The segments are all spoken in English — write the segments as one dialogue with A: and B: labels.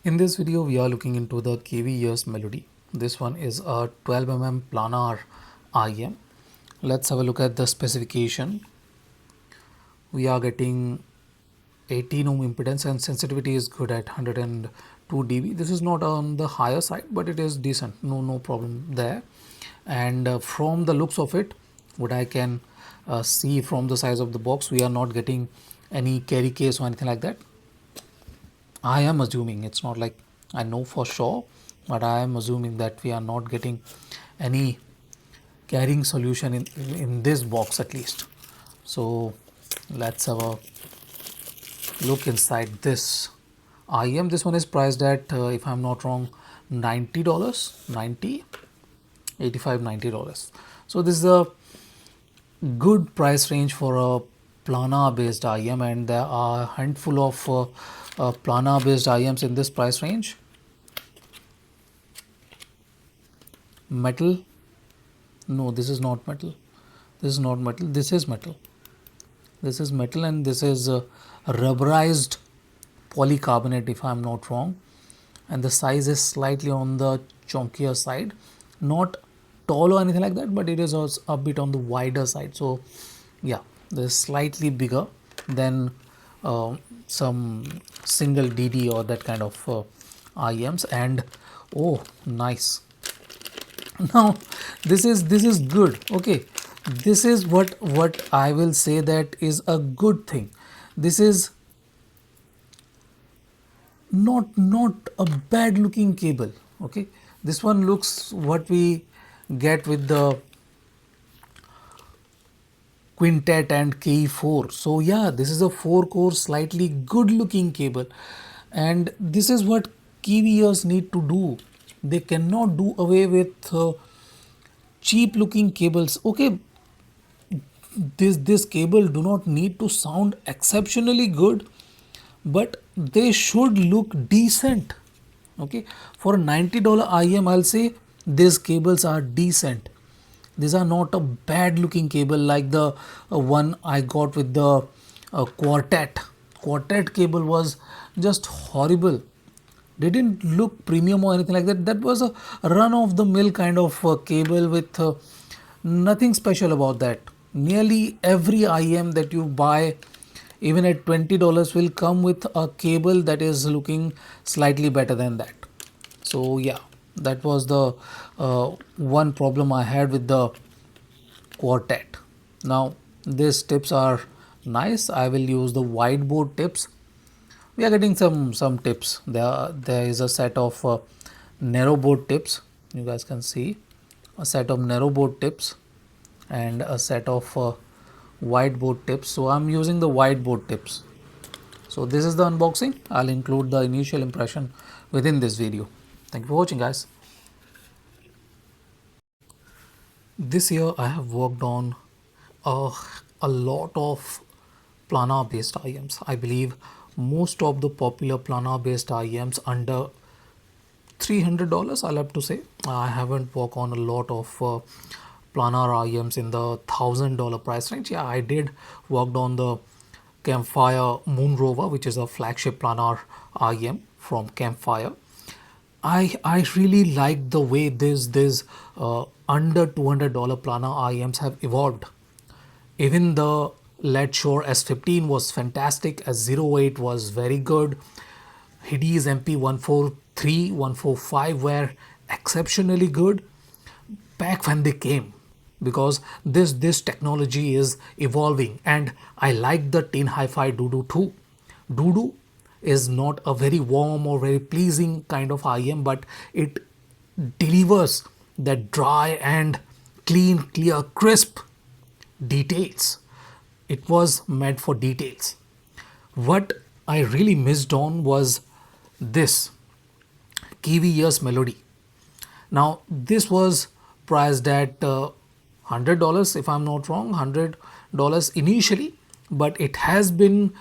A: In this video, we are looking into the Kiwi Years Melody. This one is a 12 planar IM. Let's have a look at the specification. We are getting 18 ohm impedance and sensitivity is good at 102 dB. This is not on the higher side, but it is decent. No problem there. And from the looks of it, what I can see from the size of the box, we are not getting any carry case or anything like that. I am assuming, it's not like I know for sure, but I am assuming that we are not getting any carrying solution in this box at least. So let's have a look inside this IM. This one is priced at, if I'm not wrong, $90, 90, 85, $90. So this is a good price range for a planar based IM, and there are a handful of planar based IMs in this price range. Metal? No, this is not metal. This is not metal. This is metal. This is metal, and this is rubberized polycarbonate, if I'm not wrong. And the size is slightly on the chunkier side, not tall or anything like that, but it is also a bit on the wider side. So yeah, this is slightly bigger than some single DD or that kind of IMs. And oh, nice. Now this is good. Okay, this is what I will say that is a good thing. This is not a bad looking cable. Okay, this one looks what we get with the Quintet and K4. So yeah, this is a 4-core slightly good looking cable, and this is what Kiwiers need to do. They cannot do away with cheap looking cables. Okay, this cable do not need to sound exceptionally good, but they should look decent. Okay, for a $90 IM, I'll say these cables are decent. These are not a bad looking cable like the one I got with the Quartet. Quartet cable was just horrible. Didn't look premium or anything like that. That was a run of the mill kind of cable with nothing special about that. Nearly every IM that you buy, even at $20, will come with a cable that is looking slightly better than that. So yeah, that was the one problem I had with the Quartet. Now these tips are nice. I will use the whiteboard tips. We are getting some tips. There is a set of narrow board tips. You guys can see a set of narrow board tips and a set of whiteboard tips. So I'm using the whiteboard tips. So this is the unboxing. I'll include the initial impression within this video. Thank you for watching, guys. This year I have worked on a, a lot of planar based IMs. I believe most of the popular planar based IMs under $300, I'll have to say. I haven't worked on a lot of planar IMs in the $1,000 price range. Yeah, I did worked on the Campfire Moon Rover, which is a flagship planar IM from Campfire. I really like the way this under $200 planar IMs have evolved. Even the LED Shore S15 was fantastic. S08 was very good. Hide's MP143, 145 were exceptionally good back when they came, because this technology is evolving, and I like the Tin Hi-Fi Doodoo too. Doodoo is not a very warm or very pleasing kind of IM, but it delivers that dry and clean, clear, crisp details. It was made for details. What I really missed on was this Kiwi Years Melody. Now this was priced at $100, if I'm not wrong, $100 initially, but it has been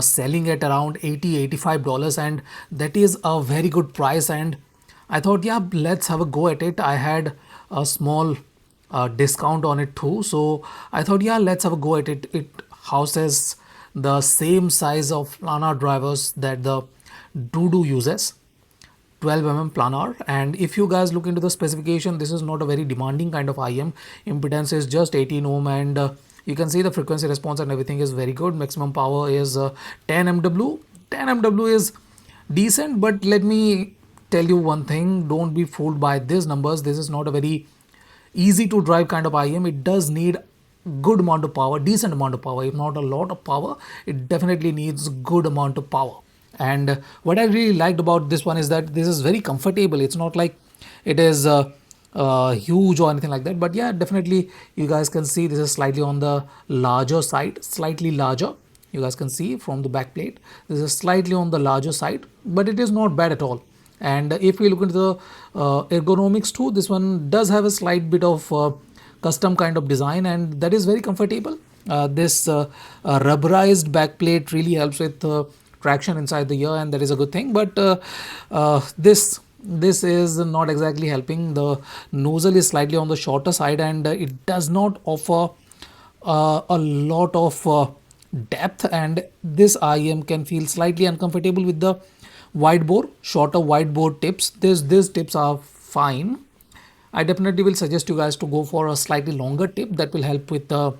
A: selling at around $80, $85, and that is a very good price. And I thought, yeah, let's have a go at it. I had a small discount on it too, so I thought, yeah, let's have a go at it. It houses the same size of planar drivers that the Doodoo uses. 12 planar. And if you guys look into the specification, this is not a very demanding kind of IM. Impedance is just 18 ohm, and you can see the frequency response and everything is very good. Maximum power is 10 MW. 10 MW is decent, but let me tell you one thing, don't be fooled by these numbers. This is not a very easy to drive kind of IM. It does need good amount of power, decent amount of power, if not a lot of power. It definitely needs good amount of power. And what I really liked about this one is that this is very comfortable. It's not like it is huge or anything like that, but yeah, definitely you guys can see this is slightly on the larger side, slightly larger. You guys can see from the back plate, this is slightly on the larger side, but it is not bad at all. And if we look into the ergonomics too, this one does have a slight bit of custom kind of design, and that is very comfortable. This rubberized back plate really helps with traction inside the ear, and that is a good thing. But this is not exactly helping. The nozzle is slightly on the shorter side, and it does not offer a lot of depth, and this IM can feel slightly uncomfortable with the wide bore, shorter wide bore tips. These tips are fine. I definitely will suggest you guys to go for a slightly longer tip that will help with the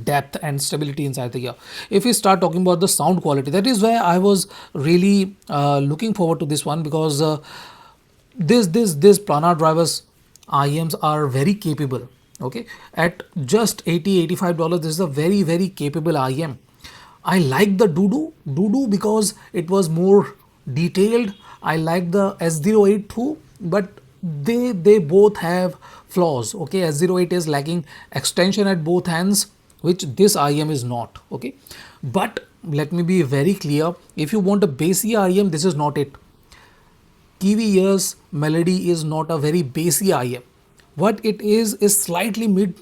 A: depth and stability inside the ear. If we start talking about the sound quality, that is where I was really looking forward to this one, because this planar drivers IMs are very capable. Okay, at just 80-85 dollars, this is a very capable IM. I like the Doodoo because it was more detailed. I like the S08 too, but they both have flaws. Okay, S08 is lacking extension at both hands, which this IM is not. Okay, but let me be very clear, if you want a bassy IM, this is not it. Kiwi ears melody is not a very bassy IM. What it is slightly mid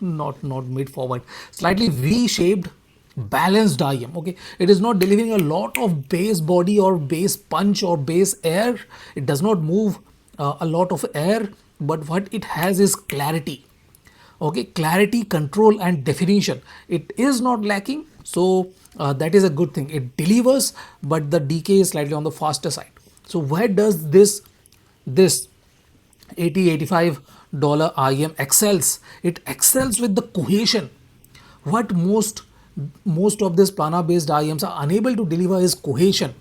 A: not mid forward, slightly V-shaped, balanced IM. Okay, it is not delivering a lot of bass body or bass punch or bass air. It does not move a lot of air, but what it has is clarity. Okay, clarity, control, and definition. It is not lacking, so that is a good thing. It delivers, but the decay is slightly on the faster side. So where does this 80-85 dollar IM excels? It excels with the cohesion. What most of these planar based IMs are unable to deliver is cohesion.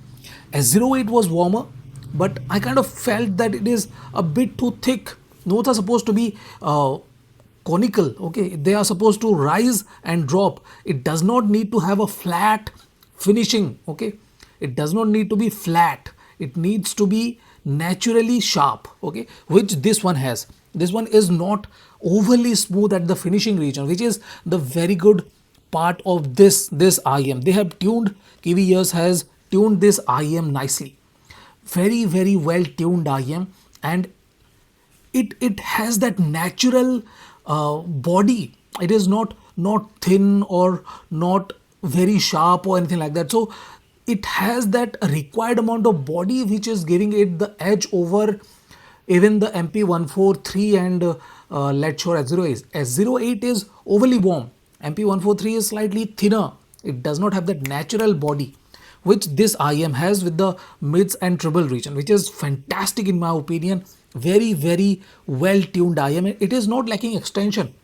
A: S08 was warmer, but I kind of felt that it is a bit too thick. Notes are supposed to be conical. Okay, they are supposed to rise and drop. It does not need to have a flat finishing. Okay, it does not need to be flat. It needs to be naturally sharp. Okay, which this one has. This one is not overly smooth at the finishing region, which is the very good part of this IM. They have tuned, Kiwi Ears has tuned this IM nicely. Very well tuned IM, and it has that natural body. It is not thin or not very sharp or anything like that. So it has that required amount of body which is giving it the edge over even the MP143 and let's show S08. S08 is overly warm. MP143 is slightly thinner. It does not have that natural body which this IM has with the mids and treble region, which is fantastic in my opinion. Very well tuned IM. It is not lacking extension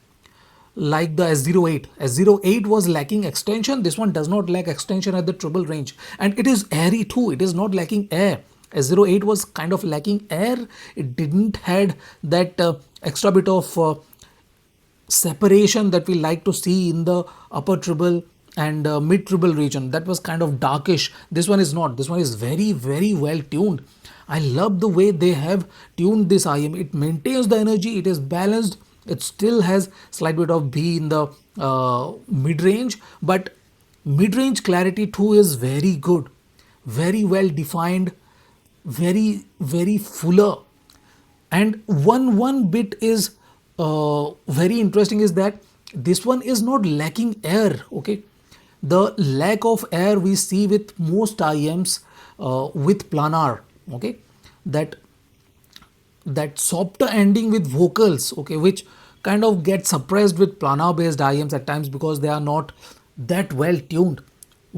A: like the S08. S08 was lacking extension. This one does not lack extension at the treble range, and it is airy too. It is not lacking air. S08 was kind of lacking air. It didn't had that extra bit of separation that we like to see in the upper treble and mid treble region. That was kind of darkish. This one is not. This one is very well tuned. I love the way they have tuned this IM. It maintains the energy. It is balanced. It still has slight bit of B in the mid range, but mid range clarity too is very good, very well defined, very fuller. And one bit is very interesting is that this one is not lacking air. Okay, the lack of air we see with most IMs with planar. Okay, that softer ending with vocals, okay, which kind of get suppressed with planar based IMs at times because they are not that well tuned.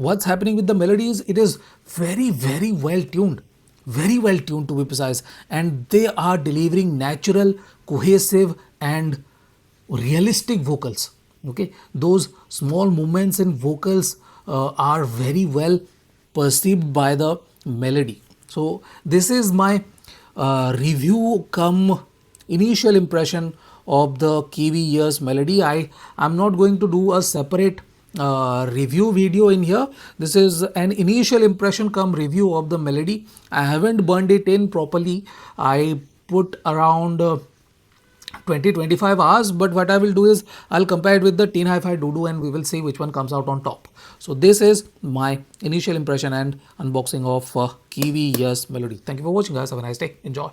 A: what's happening with the melody is it is very well tuned to be precise, and they are delivering natural, cohesive, and realistic vocals. Okay, those small movements in vocals are very well perceived by the melody. So this is my review come initial impression of the Kiwi Years melody. I'm not going to do a separate review video in here. This is an initial impression come review of the melody. I haven't burned it in properly. I put around 20-25 hours, but what I will do is I'll compare it with the Teen Hi-Fi Doodoo and we will see which one comes out on top. So this is my initial impression and unboxing of Kiwi Years melody. Thank you for watching, guys. Have a nice day. Enjoy.